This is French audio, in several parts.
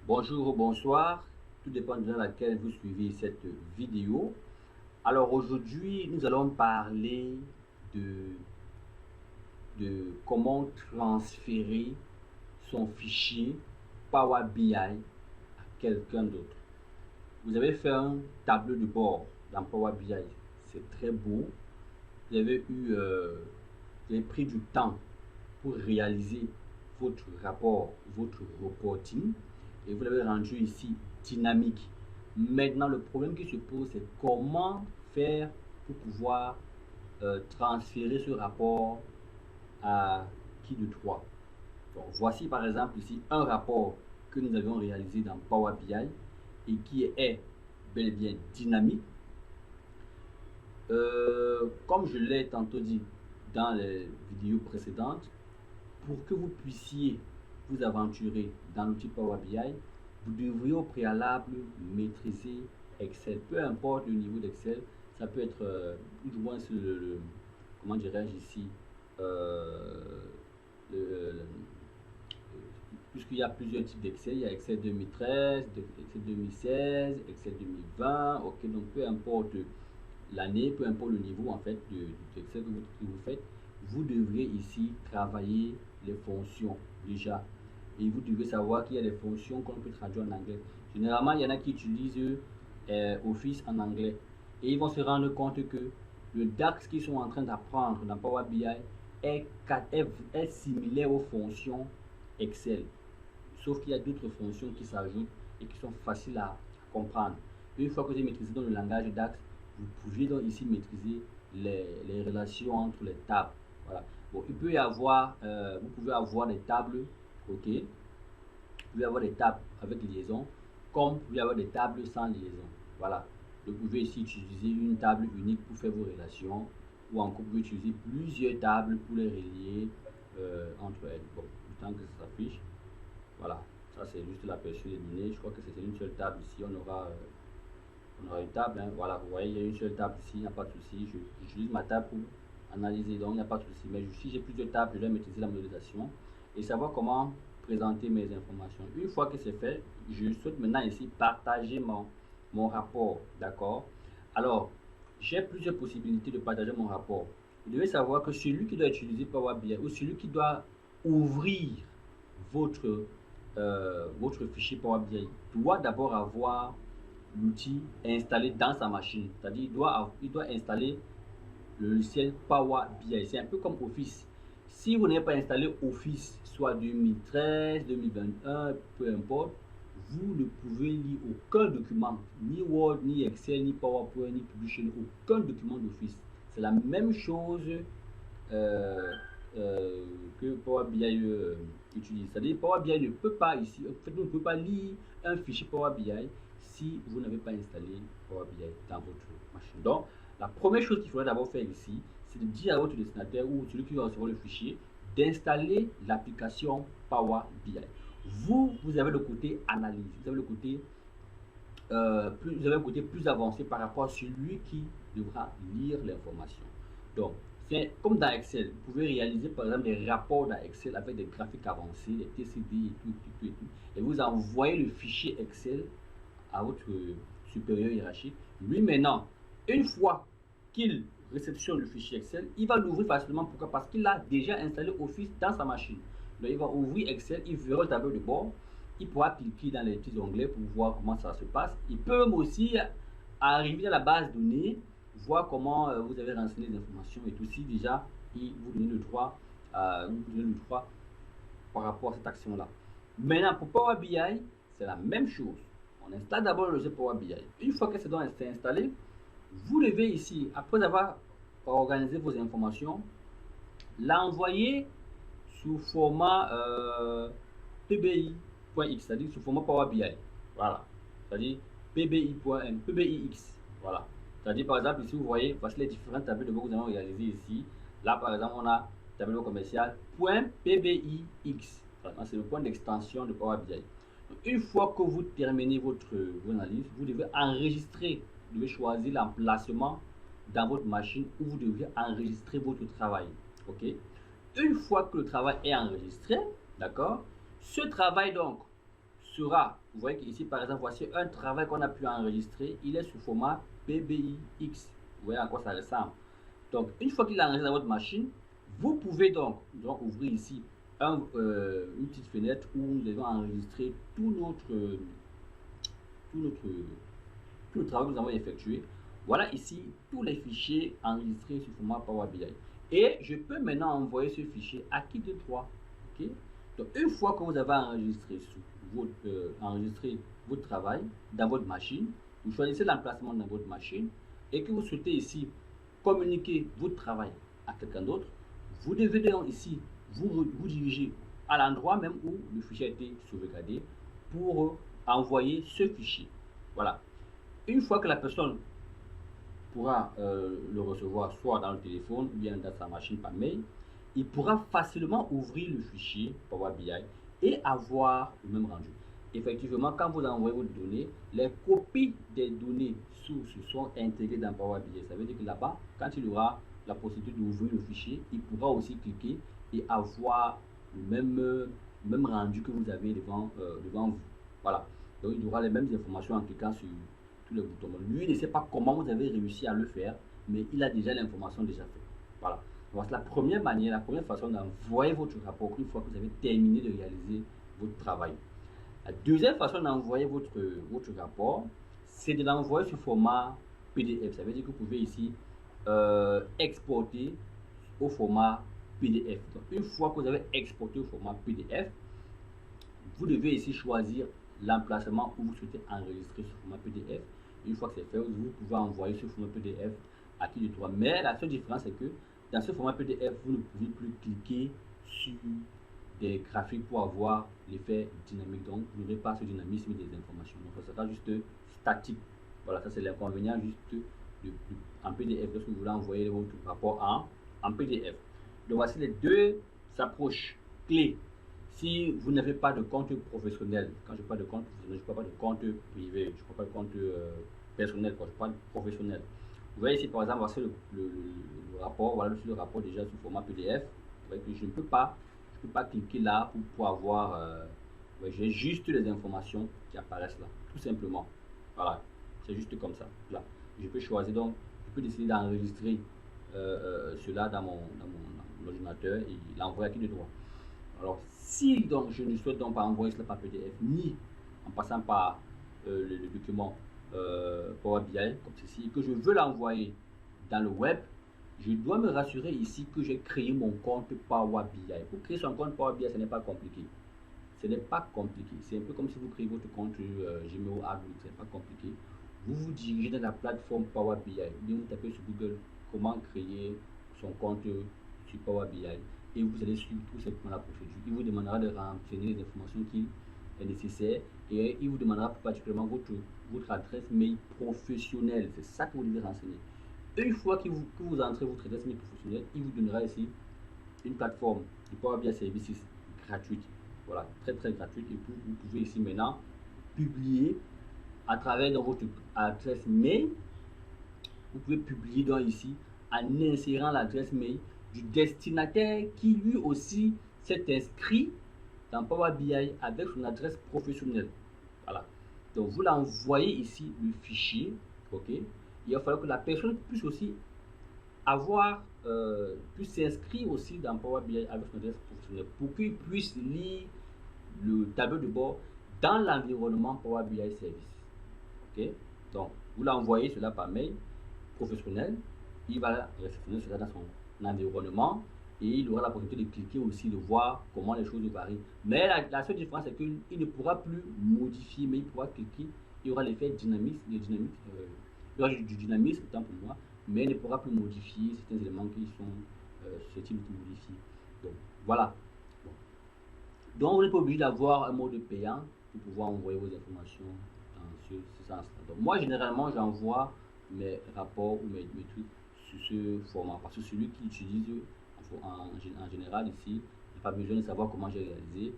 Bonjour ou bonsoir, tout dépend de laquelle vous suivez cette vidéo. Alors aujourd'hui, nous allons parler de, comment transférer son fichier Power BI à quelqu'un d'autre. Vous avez fait un tableau de bord dans Power BI, c'est très beau. Vous avez pris du temps pour réaliser votre rapport, votre reporting, et vous l'avez rendu ici dynamique. Maintenant, le problème qui se pose, c'est comment faire pour pouvoir transférer ce rapport à qui de toi. Donc, voici par exemple ici un rapport que nous avions réalisé dans Power BI et qui est bel et bien dynamique. Comme je l'ai tantôt dit dans les vidéos précédentes, pour que vous puissiez vous aventurer dans l'outil Power BI, vous devriez au préalable maîtriser Excel. Peu importe le niveau d'Excel, ça peut être du moins comment dirais-je ici, puisqu'il y a plusieurs types d'Excel, il y a Excel 2013, Excel 2016, Excel 2020, ok, donc peu importe l'année, peu importe le niveau en fait d'Excel que vous faites, vous devrez ici travailler les fonctions déjà. Et vous devez savoir qu'il y a des fonctions qu'on peut traduire en anglais. Généralement, il y en a qui utilisent Office en anglais. Et ils vont se rendre compte que le DAX qu'ils sont en train d'apprendre dans Power BI est similaire aux fonctions Excel. Sauf qu'il y a d'autres fonctions qui s'ajoutent et qui sont faciles à comprendre. Une fois que vous avez maîtrisé dans le langage DAX, vous pouvez donc ici maîtriser les relations entre les tables. Voilà. Bon, il peut y avoir, vous pouvez avoir des tables, ok. Vous pouvez avoir des tables avec liaison, comme vous pouvez avoir des tables sans liaison. Voilà. Vous pouvez ici utiliser une table unique pour faire vos relations, ou encore vous pouvez utiliser plusieurs tables pour les relier entre elles. Bon, le temps que ça s'affiche. Voilà. Ça, c'est juste l'aperçu des données. Je crois que c'est une seule table ici. On aura une table, hein. Voilà, vous voyez, il y a une seule table ici, il n'y a pas de souci. J'utilise ma table pour analyser, donc il n'y a pas de souci. Mais si j'ai plusieurs tables, je dois maîtriser la modélisation et savoir comment présenter mes informations. Une fois que c'est fait, je souhaite maintenant ici partager mon rapport, d'accord? Alors, j'ai plusieurs possibilités de partager mon rapport. Vous devez savoir que celui qui doit utiliser Power BI ou celui qui doit ouvrir votre fichier Power BI doit d'abord avoir l'outil installé dans sa machine. C'est-à-dire il doit installer le logiciel Power BI. C'est un peu comme Office. Si vous n'avez pas installé Office, soit 2013, 2021, peu importe, vous ne pouvez lire aucun document, ni Word, ni Excel, ni PowerPoint, ni Publisher, aucun document d'Office. C'est la même chose que Power BI utilise. C'est-à-dire Power BI ne peut pas ici, en fait, vous ne pouvez pas lire un fichier Power BI si vous n'avez pas installé Power BI dans votre machine. Donc, la première chose qu'il faudrait d'abord faire ici, c'est de dire à votre destinataire ou celui qui va recevoir le fichier d'installer l'application Power BI. Vous avez le côté analyse, vous avez le côté plus avancé par rapport à celui qui devra lire l'information. Donc, c'est comme dans Excel, vous pouvez réaliser par exemple des rapports dans Excel avec des graphiques avancés, des TCD et tout, et vous envoyez le fichier Excel à votre supérieur hiérarchique. Lui maintenant, une fois qu'il réceptionne le fichier Excel, il va l'ouvrir facilement. Pourquoi? Parce qu'il a déjà installé Office dans sa machine. Donc il va ouvrir Excel, il verra le tableau de bord, il pourra cliquer dans les petits onglets pour voir comment ça se passe. Il peut aussi arriver à la base de données, voir comment vous avez renseigné les informations et tout. Si déjà il vous donne le droit, par rapport à cette action-là. Maintenant, pour Power BI, c'est la même chose. On installe d'abord le logiciel Power BI. Une fois que c'est installé, vous devez ici, après avoir organisé vos informations, l'envoyer sous format PBI.x, c'est-à-dire sous format Power BI. Voilà. C'est-à-dire PBI.x. Voilà. C'est-à-dire, par exemple, ici, vous voyez, voici les différents tableaux de bord que nous allons réaliser ici. Là, par exemple, on a tableau commercial .PBIX. C'est le point d'extension de Power BI. Donc, une fois que vous terminez votre analyse, vous devez enregistrer, vous devez choisir l'emplacement dans votre machine où vous devez enregistrer votre travail. Ok? Une fois que le travail est enregistré, d'accord, ce travail donc sera vous voyez qu'ici, par exemple, voici un travail qu'on a pu enregistrer. Il est sous format PBIX. Vous voyez à quoi ça ressemble. Donc, une fois qu'il est enregistré dans votre machine, vous pouvez donc ouvrir ici une petite fenêtre où nous allons enregistrer tout le travail que nous avons effectué. Voilà ici tous les fichiers enregistrés sous format Power BI. Et je peux maintenant envoyer ce fichier à qui de droit. Okay? Donc, une fois que vous avez enregistré votre travail dans votre machine, vous choisissez l'emplacement dans votre machine et que vous souhaitez ici communiquer votre travail à quelqu'un d'autre, vous devez donc ici vous diriger à l'endroit même où le fichier a été sauvegardé pour envoyer ce fichier. Voilà. Une fois que la personne pourra le recevoir soit dans le téléphone ou bien dans sa machine par mail, il pourra facilement ouvrir le fichier Power BI et avoir le même rendu. Effectivement, quand vous envoyez vos données, les copies des données sources sont intégrées dans Power BI. Ça veut dire que là-bas, quand il aura la possibilité d'ouvrir le fichier, il pourra aussi cliquer et avoir le même rendu que vous avez devant vous. Voilà. Donc, il aura les mêmes informations en cliquant sur tous les boutons. Lui, il ne sait pas comment vous avez réussi à le faire, mais il a déjà l'information déjà faite. Voilà. Voici la première manière, la première façon d'envoyer votre rapport une fois que vous avez terminé de réaliser votre travail. La deuxième façon d'envoyer votre rapport, c'est de l'envoyer sous format PDF. Ça veut dire que vous pouvez ici exporter au format PDF. Donc, une fois que vous avez exporté au format PDF, vous devez ici choisir l'emplacement où vous souhaitez enregistrer ce format PDF. Une fois que c'est fait, vous pouvez envoyer ce format PDF à qui de droit. Mais la seule différence, c'est que dans ce format PDF, vous ne pouvez plus cliquer sur des graphiques pour avoir l'effet dynamique. Donc, vous n'aurez pas ce dynamisme des informations. Donc, ça sera juste statique. Voilà, ça c'est l'inconvénient juste en PDF lorsque vous voulez envoyer votre rapport en PDF. Donc, voici les deux approches clés. Si vous n'avez pas de compte professionnel, quand je parle de compte professionnel, je ne parle pas de compte privé, je ne parle pas de compte personnel, je parle professionnel. Vous voyez ici par exemple, voici le rapport, voilà le rapport déjà sous format PDF. Vous voyez que je ne peux pas cliquer là pour avoir, j'ai juste les informations qui apparaissent là, tout simplement. Voilà, c'est juste comme ça. Là, je peux choisir donc, je peux décider d'enregistrer cela dans mon ordinateur et l'envoyer à qui de droit. Alors, si donc je ne souhaite donc pas envoyer cela par PDF, ni en passant par le document Power BI, comme ceci, que je veux l'envoyer dans le web, je dois me rassurer ici que j'ai créé mon compte Power BI. Pour créer son compte Power BI, ce n'est pas compliqué. Ce n'est pas compliqué. C'est un peu comme si vous créez votre compte Gmail Outlook, ce n'est pas compliqué. Vous vous dirigez dans la plateforme Power BI, bien vous tapez sur Google comment créer son compte sur Power BI. Et vous allez suivre tout simplement la procédure. Il vous demandera de renseigner les informations qui est nécessaire et il vous demandera particulièrement votre adresse mail professionnelle. C'est ça que vous devez renseigner. Une fois que vous entrez votre adresse mail professionnelle, il vous donnera ici une plateforme de Power BI Services gratuite. Voilà, très très gratuite. Et vous pouvez ici maintenant publier à travers dans votre adresse mail. Vous pouvez publier donc ici en insérant l'adresse mail du destinataire qui lui aussi s'est inscrit dans Power BI avec son adresse professionnelle. Voilà. Donc vous l'envoyez ici le fichier. Ok. Il va falloir que la personne puisse aussi puisse s'inscrire aussi dans Power BI avec son adresse professionnelle pour qu'il puisse lire le tableau de bord dans l'environnement Power BI Service. Ok. Donc vous l'envoyez cela par mail professionnel. Il va réceptionner cela dans son environnement et il aura la possibilité de cliquer aussi, de voir comment les choses varient. Mais la seule différence, c'est qu'il ne pourra plus modifier, mais il pourra cliquer. Il y aura l'effet dynamisme, il y aura du dynamisme, autant pour moi, mais il ne pourra plus modifier certains éléments qui sont susceptibles de modifier. Donc, voilà. Bon. Donc, vous n'êtes pas obligé d'avoir un mode payant pour pouvoir envoyer vos informations dans ce sens-là. Donc, moi, généralement, j'envoie mes rapports ou mes trucs sur ce format parce que celui qui utilise en général ici n'a pas besoin de savoir comment j'ai réalisé.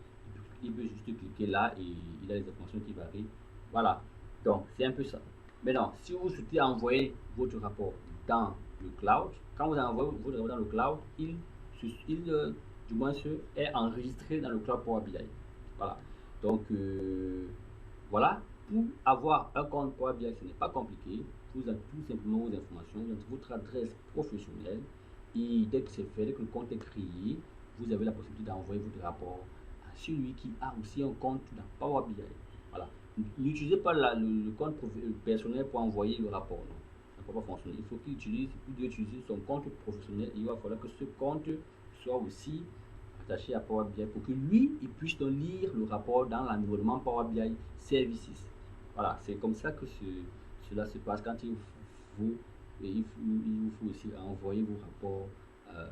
Il peut juste cliquer là et il a les informations qui varient. Voilà, donc c'est un peu ça. Maintenant, si vous souhaitez envoyer votre rapport dans le cloud, quand vous envoyez votre rapport dans le cloud, du moins est enregistré dans le cloud Power BI. Voilà, donc Voilà, pour avoir un compte Power BI, ce n'est pas compliqué. Vous avez tout simplement vos informations, votre adresse professionnelle, et dès que c'est fait, dès que le compte est créé, vous avez la possibilité d'envoyer votre rapport à celui qui a aussi un compte dans Power BI. Voilà. N'utilisez pas le compte personnel pour envoyer le rapport. Non, ça ne peut pas fonctionner. Il faut qu'il doit utiliser son compte professionnel, et il va falloir que ce compte soit aussi attaché à Power BI pour que lui, il puisse donc lire le rapport dans l'environnement Power BI Services. Voilà, c'est comme ça que cela se passe quand il vous faut aussi envoyer vos rapports euh,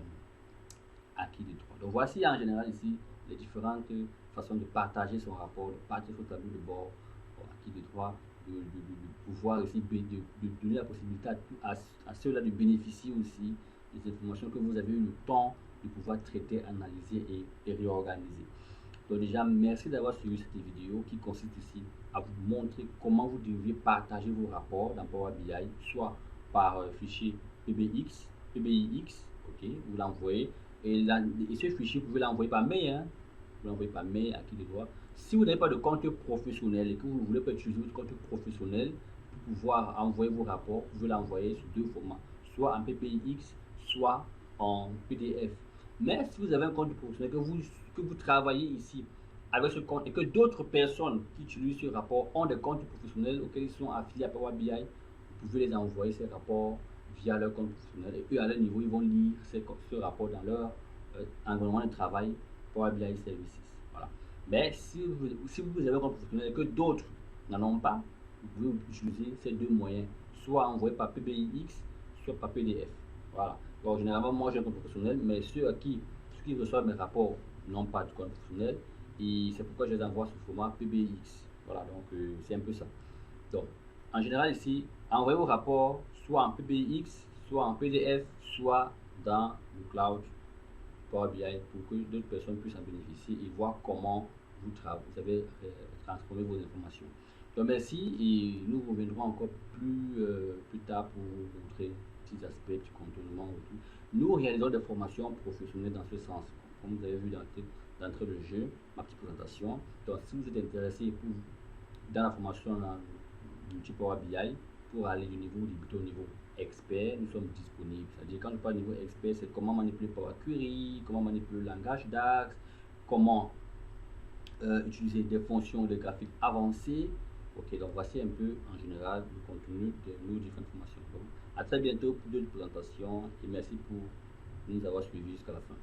acquis de droit. Donc voici en général ici les différentes façons de partager son rapport, de partager son tableau de bord acquis de droit, de pouvoir aussi de donner la possibilité à ceux-là de bénéficier aussi des informations que vous avez eu le temps de pouvoir traiter, analyser et réorganiser. Donc déjà, merci d'avoir suivi cette vidéo qui consiste ici à vous montrer comment vous devriez partager vos rapports dans Power BI, soit par fichier PBIX, ok, vous l'envoyez, et ce fichier, vous pouvez l'envoyer par mail, hein, vous l'envoyez par mail à qui de droit. Si vous n'avez pas de compte professionnel et que vous ne voulez pas utiliser votre compte professionnel pour pouvoir envoyer vos rapports, vous pouvez l'envoyer sur deux formats, soit en PBIX, soit en PDF. Mais si vous avez un compte professionnel, que vous travaillez ici avec ce compte et que d'autres personnes qui utilisent ce rapport ont des comptes professionnels auxquels ils sont affiliés à Power BI, vous pouvez les envoyer ces rapports via leur compte professionnel. Et eux, à leur niveau, ils vont lire ce rapport dans leur environnement de travail Power BI Services. Voilà. Mais si vous avez un compte professionnel et que d'autres n'en ont pas, vous pouvez utiliser ces deux moyens, soit envoyer par PBIX, soit par PDF. Voilà. Donc, généralement, moi, j'ai un compte professionnel, mais ceux qui reçoivent mes rapports n'ont pas de compte professionnel. Et c'est pourquoi je les envoie sous format PBX. Voilà, donc c'est un peu ça. Donc, en général, ici, envoyez vos rapports soit en PBX, soit en PDF, soit dans le cloud Power BI pour que d'autres personnes puissent en bénéficier et voir comment vous avez transformé vos informations. Donc, merci et nous reviendrons encore plus tard pour vous montrer petits aspects du contournement. Nous réalisons des formations professionnelles dans ce sens. Comme vous avez vu d'entrée de jeu, ma petite présentation. Donc, si vous êtes intéressé dans la formation dans l'outil Power BI, pour aller du niveau débutant au niveau expert, nous sommes disponibles. C'est-à-dire, quand je parle de niveau expert, c'est comment manipuler Power Query, comment manipuler le langage DAX, comment utiliser des fonctions de graphique avancées. Ok, donc voici un peu en général le contenu de nos différentes formations. Donc, à très bientôt pour d'autres présentations et merci pour nous avoir suivis jusqu'à la fin.